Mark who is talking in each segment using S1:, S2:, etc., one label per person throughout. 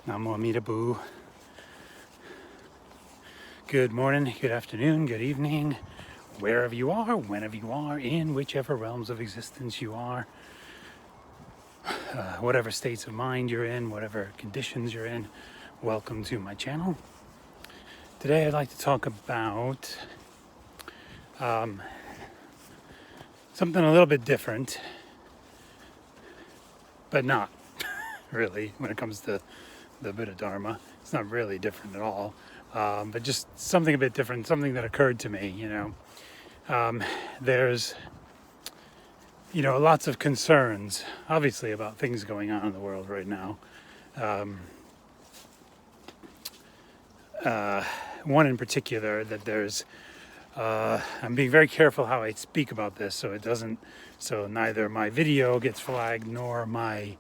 S1: Namo Amida Boo. Good morning, good afternoon, good evening, wherever you are, whenever you are, in whichever realms of existence you are, whatever states of mind you're in, whatever conditions you're in, welcome to my channel. Today I'd like to talk about something a little bit different, but not really when it comes to the Buddha Dharma. It's not really different at all, but just something a bit different, something that occurred to me, There's, lots of concerns, obviously, about things going on in the world right now. One in particular that there's, I'm being very careful how I speak about this, so neither my video gets flagged nor my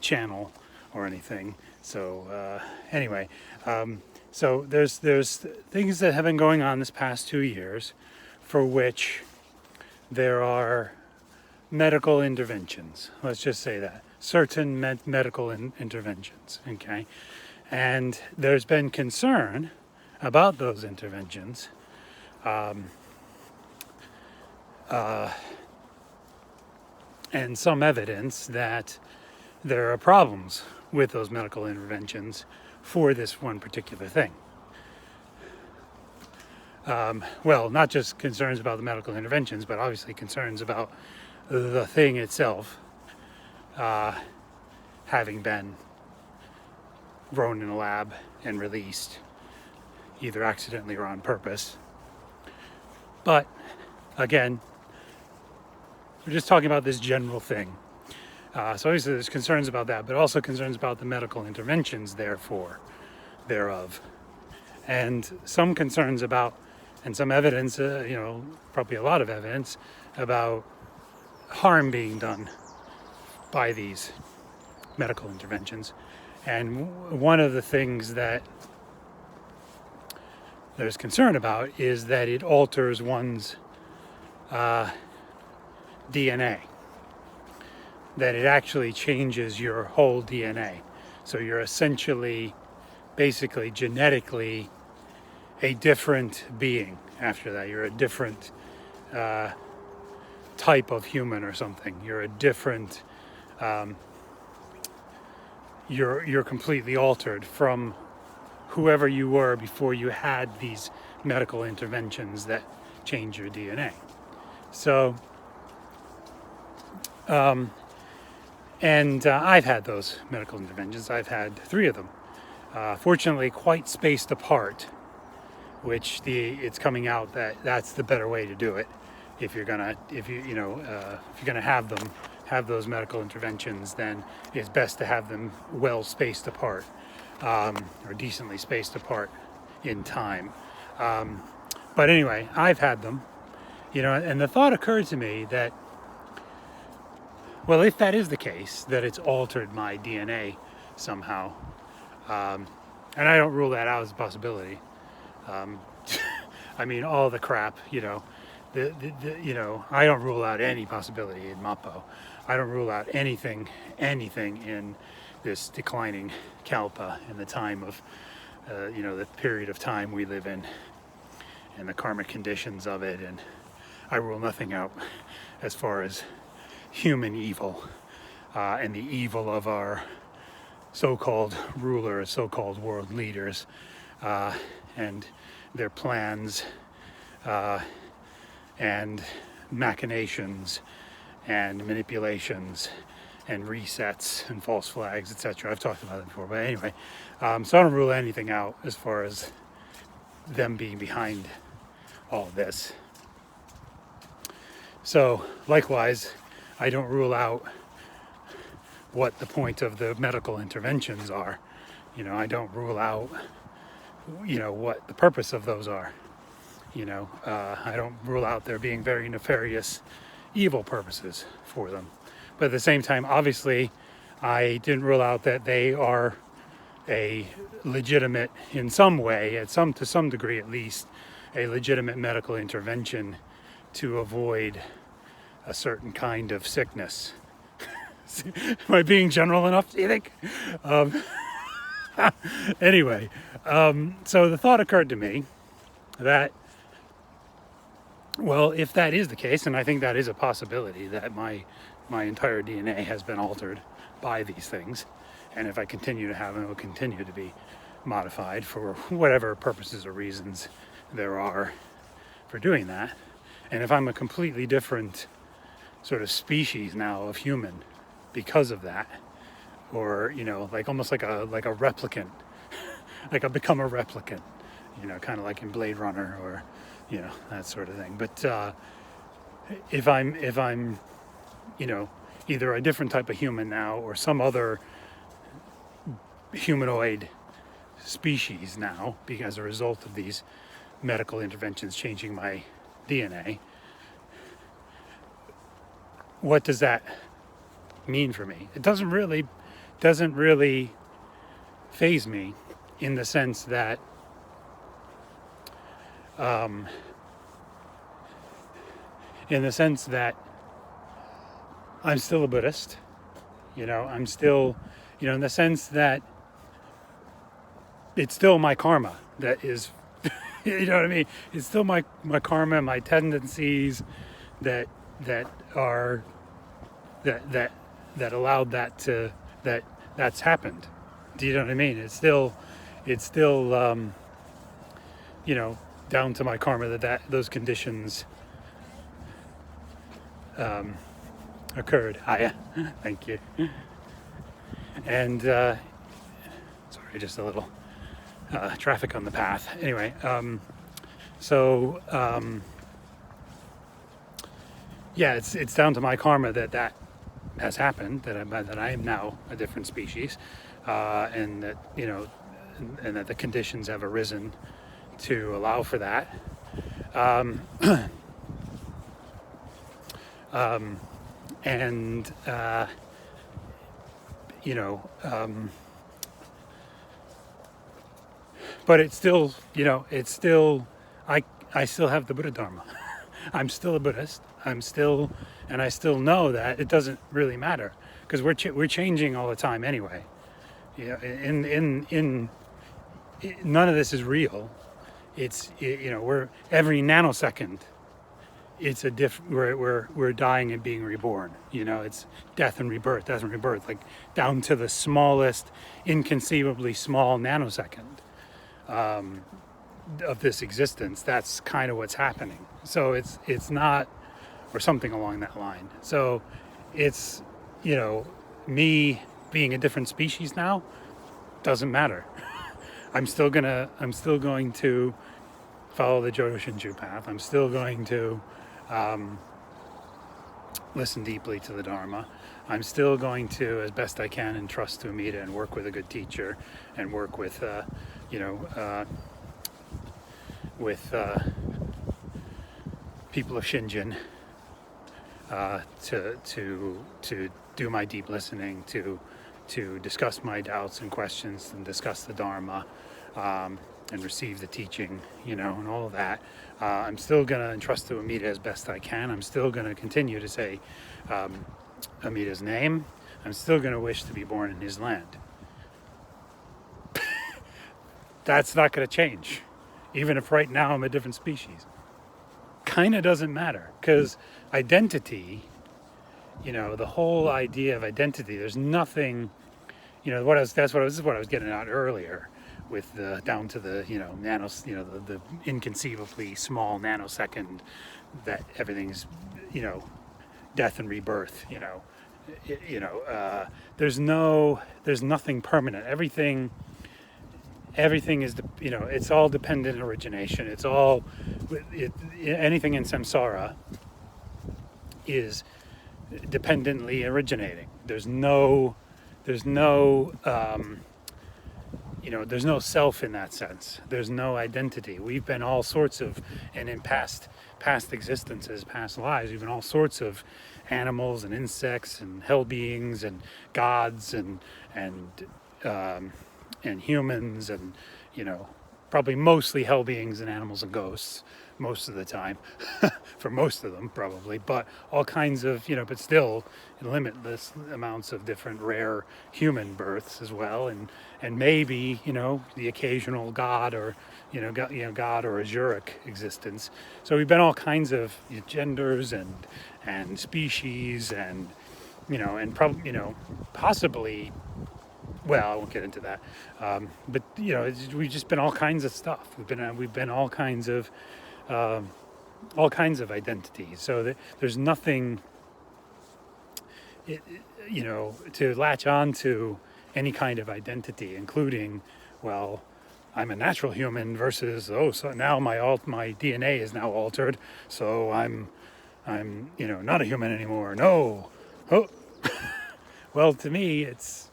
S1: channel or anything. So anyway, so there's things that have been going on this past 2 years for which there are medical interventions. Let's just say that. Certain medical interventions, okay? And there's been concern about those interventions. And some evidence that there are problems with those medical interventions for this one particular thing. Well, not just concerns about the medical interventions, but obviously concerns about the thing itself having been grown in a lab and released, either accidentally or on purpose. But again, we're just talking about this general thing. So obviously there's concerns about that, but also concerns about the medical interventions thereof. And some concerns about, and some evidence, probably a lot of evidence about harm being done by these medical interventions. And one of the things that there's concern about is that it alters one's DNA. That it actually changes your whole DNA. So you're essentially, basically, genetically a different being after that. You're a different type of human or something. You're a different, you're completely altered from whoever you were before you had these medical interventions that change your DNA. So, and I've had those medical interventions. I've had 3 of them. Fortunately, quite spaced apart, which it's coming out that that's the better way to do it. If you're gonna have those medical interventions, then it's best to have them well spaced apart, or decently spaced apart in time. But anyway, I've had them, and the thought occurred to me that, well, if that is the case, that it's altered my DNA somehow, and I don't rule that out as a possibility. I mean, all the crap, I don't rule out any possibility in Mappo. I don't rule out anything in this declining kalpa in the time of, the period of time we live in and the karmic conditions of it. And I rule nothing out as far as human evil and the evil of our so-called rulers, so-called world leaders, and their plans and machinations and manipulations and resets and false flags, etc. I've talked about it before, but anyway, so I don't rule anything out as far as them being behind all this. So likewise, I don't rule out what the point of the medical interventions are. I don't rule out, what the purpose of those are. I don't rule out there being very nefarious, evil purposes for them. But at the same time, obviously, I didn't rule out that they are a legitimate, in some way, to some degree at least, a legitimate medical intervention to avoid a certain kind of sickness. Am I being general enough, do you think? Anyway, so the thought occurred to me that, well, if that is the case, and I think that is a possibility, that my entire DNA has been altered by these things, and if I continue to have them, it will continue to be modified for whatever purposes or reasons there are for doing that. And if I'm a completely different sort of species now of human because of that, or, you know, like almost like a replicant, like I've become a replicant, you know, kind of like in Blade Runner, or, you know, that sort of thing. But if I'm, you know, either a different type of human now or some other humanoid species now, because as a result of these medical interventions changing my DNA, what does that mean for me? It doesn't really faze me, in the sense that I'm still a Buddhist, you know, I'm still, you know, in the sense that it's still my karma that is, you know what I mean? It's still my karma, my tendencies that allowed that's happened. Do you know what I mean? It's still, you know, down to my karma that those conditions occurred. Hiya, thank you. And sorry, just a little traffic on the path. Anyway, yeah, it's down to my karma that has happened, that I am now a different species, and that, you know, and that the conditions have arisen to allow for that. You know, but it's still, you know, I still have the Buddha Dharma. I'm still a Buddhist. I still know that it doesn't really matter, because we're changing all the time anyway. You know, none of this is real. It's, you know, we're every nanosecond. It's we're dying and being reborn. You know, it's death and rebirth, like down to the smallest, inconceivably small nanosecond of this existence. That's kind of what's happening. So it's not, or something along that line. So it's, you know, me being a different species now doesn't matter. I'm still going to follow the Jodo Shinshu path. I'm still going to listen deeply to the Dharma. I'm still going to, as best I can, entrust to Amida and work with a good teacher, and work with, you know, with people of Shinjin, to do my deep listening, to discuss my doubts and questions, and discuss the Dharma, and receive the teaching, you know, and all of that. I'm still going to entrust to Amida as best I can. I'm still going to continue to say Amida's name. I'm still going to wish to be born in his land. That's not going to change, even if right now I'm a different species. Kind of doesn't matter, because identity, you know, the whole idea of identity, there's nothing, you know, this is what I was getting at earlier, with the down to the, you know, the inconceivably small nanosecond, that everything's, you know, death and rebirth, you know, there's nothing permanent. Everything is, you know, it's all dependent origination. It's all, anything in samsara is dependently originating. There's no you know, there's no self in that sense. There's no identity. We've been all sorts of, and in past existences, past lives, we've been all sorts of animals and insects and hell beings and gods and humans, and, you know, probably mostly hell beings and animals and ghosts, most of the time, for most of them probably, but all kinds of, but still limitless amounts of different rare human births as well, and maybe, the occasional god or, god or azuric existence. So we've been all kinds of genders and species and, and probably, possibly, well, I won't get into that, but we've just been all kinds of stuff. We've been all kinds of identities. So there's nothing, to latch on to any kind of identity, including, well, I'm a natural human versus, so now my DNA is now altered, so I'm not a human anymore. No. Oh. Well, to me, it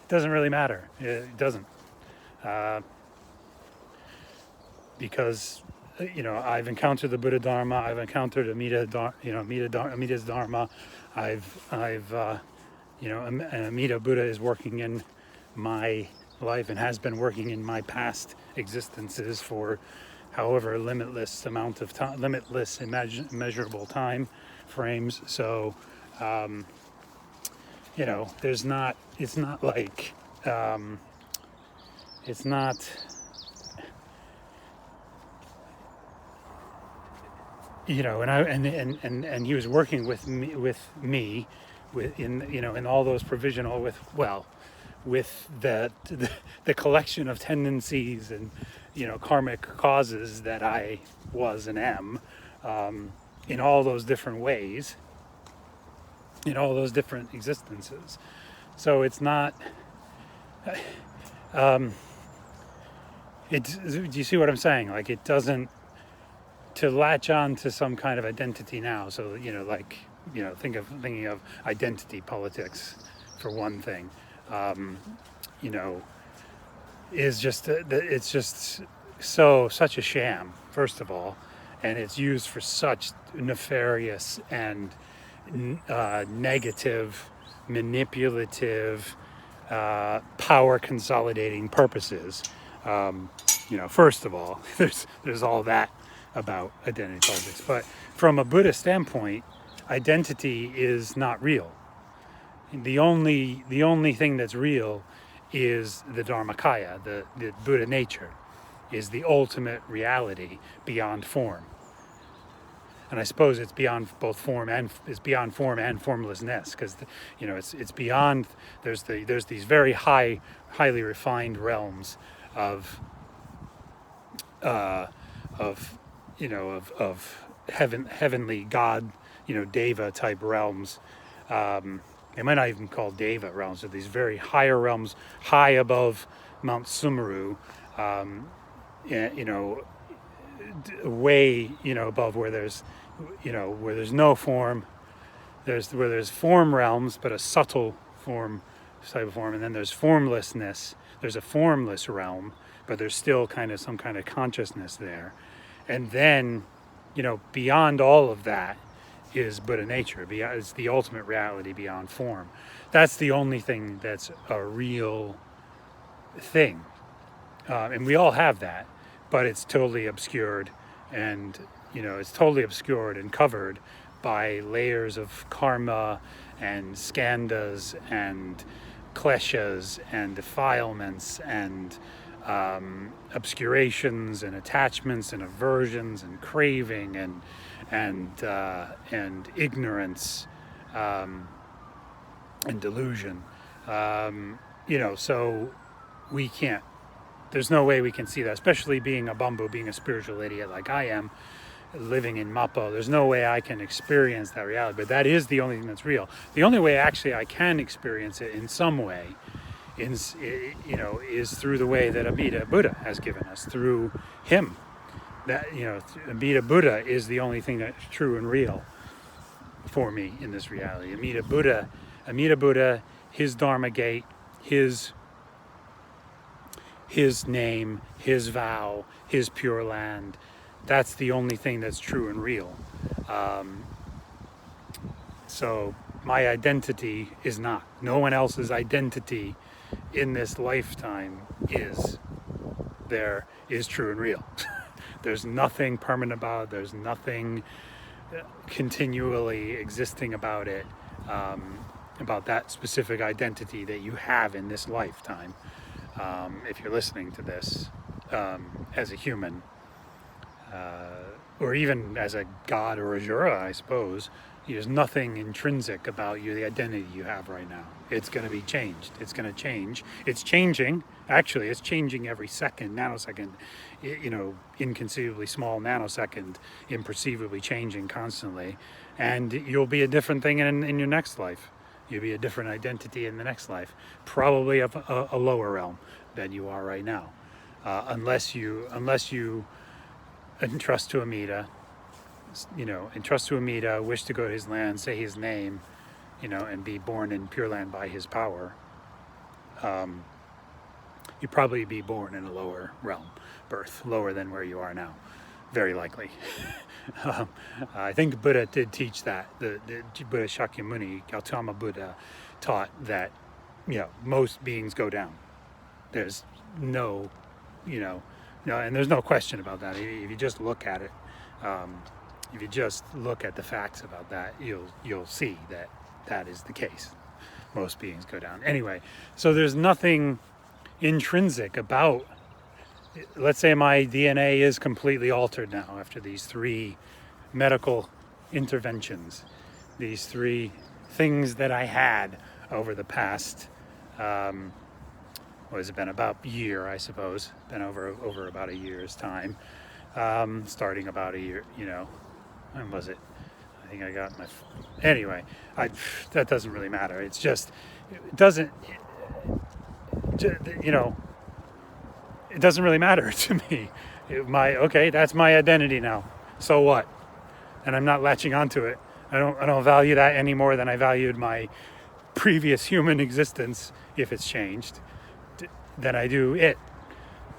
S1: doesn't really matter. It doesn't. Because, I've encountered the Buddha Dharma. I've encountered Amida's Dharma. And Amida Buddha is working in my life and has been working in my past existences for however limitless amount of time, limitless immeasurable time frames. So, it's not like, it's not, and he was working with me in all those provisional with the collection of tendencies and karmic causes that I was and am, in all those different ways, in all those different existences. So it's not, do you see what I'm saying? Like, it doesn't, to latch on to some kind of identity now. So, thinking of identity politics for one thing, is just, it's just such a sham, first of all, and it's used for such nefarious and negative, manipulative, power consolidating purposes. First of all, there's all that about identity politics, but from a Buddhist standpoint, identity is not real. The only thing that's real is the Dharmakaya, the Buddha nature, is the ultimate reality beyond form. And I suppose it's beyond both form and formlessness, because it's beyond. There's these very highly refined realms of heavenly God, Deva type realms. They might not even call Deva realms. So these very higher realms, high above Mount Sumeru, way above where there's no form. Where there's form realms, but a subtle form type of form, and then there's formlessness. There's a formless realm, but there's still some kind of consciousness there. And then, beyond all of that is Buddha nature. It's the ultimate reality beyond form. That's the only thing that's a real thing. And we all have that, but it's totally obscured, and covered by layers of karma and skandhas and kleshas and defilements and obscurations and attachments and aversions and craving and ignorance, and delusion. So we can't. There's no way we can see that, especially being a spiritual idiot like I am, living in Mappo. There's no way I can experience that reality. But that is the only thing that's real. The only way actually I can experience it in some way, is through the way that Amida Buddha has given us, through him. That Amida Buddha is the only thing that's true and real for me in this reality. Amida Buddha, his Dharma gate, his name, his vow, his pure land. That's the only thing that's true and real. So my identity is not. No one else's identity in this lifetime is true and real. There's nothing permanent about it. There's nothing continually existing about it, about that specific identity that you have in this lifetime. If you're listening to this as a human, or even as a god or a Jura, I suppose, there's nothing intrinsic about you, the identity you have right now. It's going to be changed. It's going to change. It's changing. Actually, it's changing every second, nanosecond, inconceivably small nanosecond, imperceivably changing constantly. And you'll be a different thing in your next life. You'll be a different identity in the next life, probably of a lower realm than you are right now, unless you entrust to Amida, wish to go to his land, say his name, and be born in Pure Land by his power. You'd probably be born in a lower realm, birth, lower than where you are now, very likely. I think Buddha did teach that. The Buddha Shakyamuni, Gautama Buddha, taught that, most beings go down. There's no, and there's no question about that. If you just look at it, if you just look at the facts about that, you'll see that is the case. Most beings go down. Anyway, so there's nothing intrinsic about, let's say my DNA is completely altered now after these 3 medical interventions, these 3 things that I had over the past, what has it been, about a year, I suppose, been over about a year's time, starting about a year, when was it? I think I got anyway, that doesn't really matter. It's just, it doesn't really matter to me. That's my identity now. So what? And I'm not latching onto it. I don't value that any more than I valued my previous human existence, if it's changed, than I do it.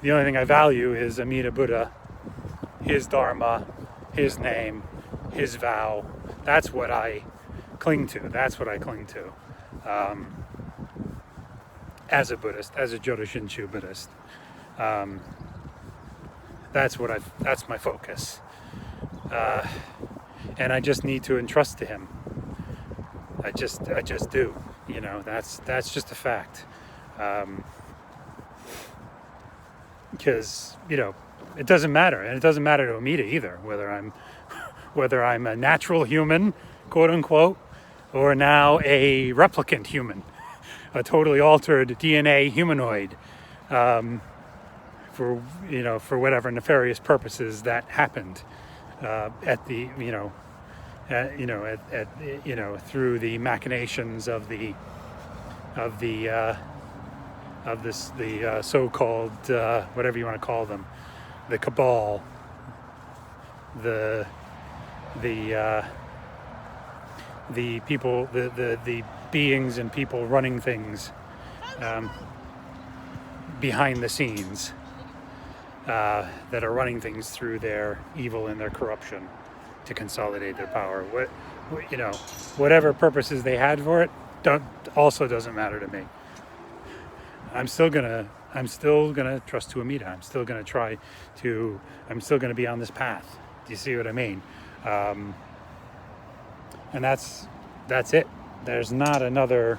S1: The only thing I value is Amida Buddha, his Dharma, his name, his vow. That's what I cling to. As a Buddhist, as a Jodo Shinshu Buddhist. That's my focus. And I just need to entrust to him. I just do. That's just a fact. Because, it doesn't matter. And it doesn't matter to Amida either, whether I'm a natural human, quote unquote, or now a replicant human, a totally altered DNA humanoid, for whatever nefarious purposes that happened, through the machinations of the so-called whatever you want to call them, the cabal, the people, the beings and people running things behind the scenes, that are running things through their evil and their corruption to consolidate their power. Whatever purposes they had for it doesn't matter to me. I'm still gonna trust to Amida. I'm still gonna be on this path. Do you see what I mean? And that's it. There's not another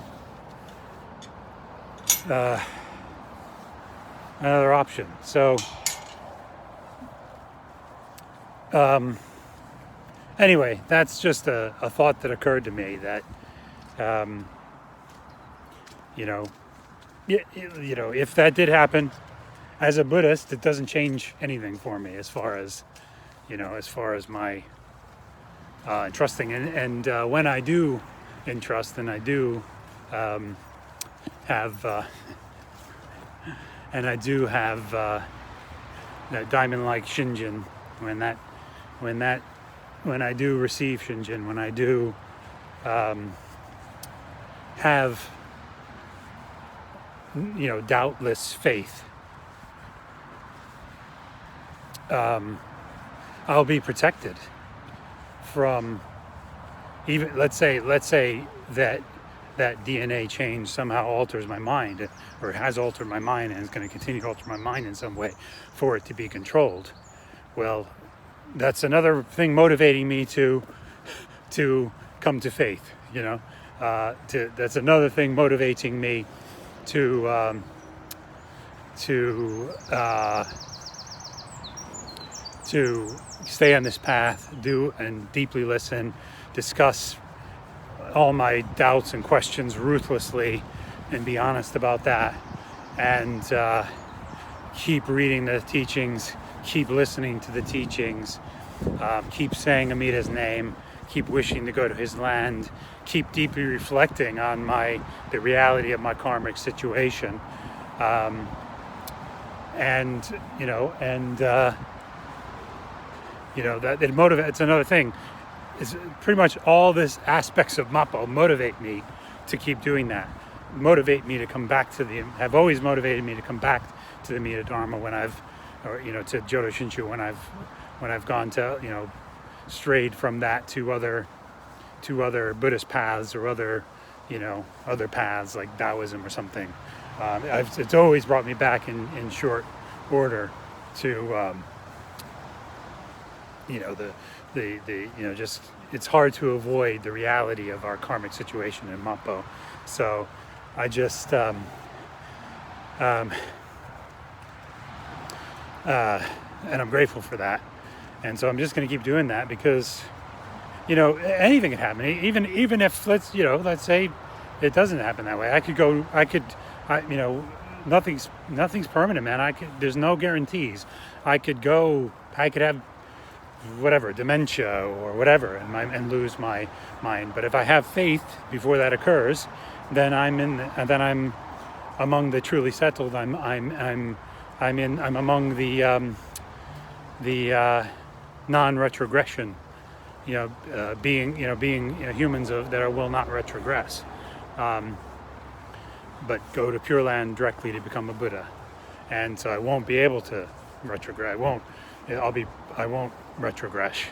S1: option. So anyway, that's just a thought that occurred to me that if that did happen, as a Buddhist, it doesn't change anything for me as far as my entrusting. And when I do entrust, and I do have that diamond-like Shinjin, when I do receive Shinjin, when I do have doubtless faith, I'll be protected from even, let's say that DNA change somehow alters my mind, or has altered my mind and is going to continue to alter my mind in some way for it to be controlled. Well, that's another thing motivating me to come to faith. That's another thing motivating me to stay on this path, do and deeply listen, discuss all my doubts and questions ruthlessly, and be honest about that, and keep reading the teachings, keep listening to the teachings, keep saying Amida's name, keep wishing to go to his land, keep deeply reflecting on the reality of my karmic situation, that it motivates. It's another thing. It's pretty much all this aspects of Mappo motivate me to keep doing that. Motivate me to come back have always motivated me to come back to the Amida Dharma to Jodo Shinshu when I've gone to, strayed from that to other Buddhist paths or other paths like Taoism or something. It's always brought me back in short order to just it's hard to avoid the reality of our karmic situation in Mappo. So I just and I'm grateful for that. And so I'm just going to keep doing that because anything can happen. Even if let's say it doesn't happen that way. Nothing's permanent, man. There's no guarantees. I could have whatever, dementia or whatever, and lose my mind. But if I have faith before that occurs, then I'm among the truly settled. I'm among the non-retrogression. Being humans that will not retrogress, but go to Pure Land directly to become a Buddha, and so I won't be able to retrogress. I won't retrogress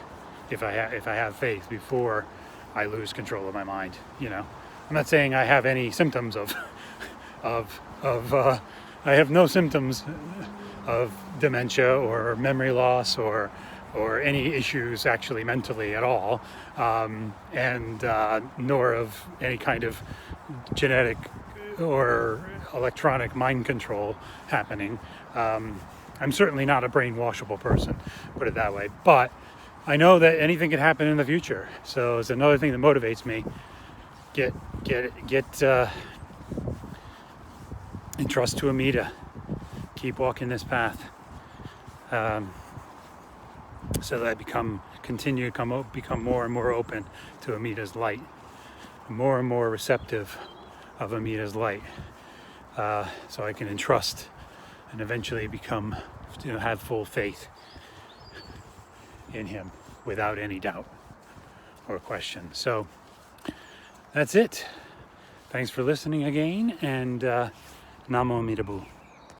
S1: if I have faith before I lose control of my mind. I'm not saying I have any symptoms of I have no symptoms of dementia or memory loss or any issues actually mentally at all, and nor of any kind of genetic or electronic mind control happening. I'm certainly not a brainwashable person, put it that way. But I know that anything can happen in the future. So it's another thing that motivates me. Get entrust to Amida. Keep walking this path. So that I become more and more open to Amida's light, more and more receptive of Amida's light, so I can entrust and eventually have full faith in him without any doubt or question. So that's it. Thanks for listening again, and Namo Amida Bu.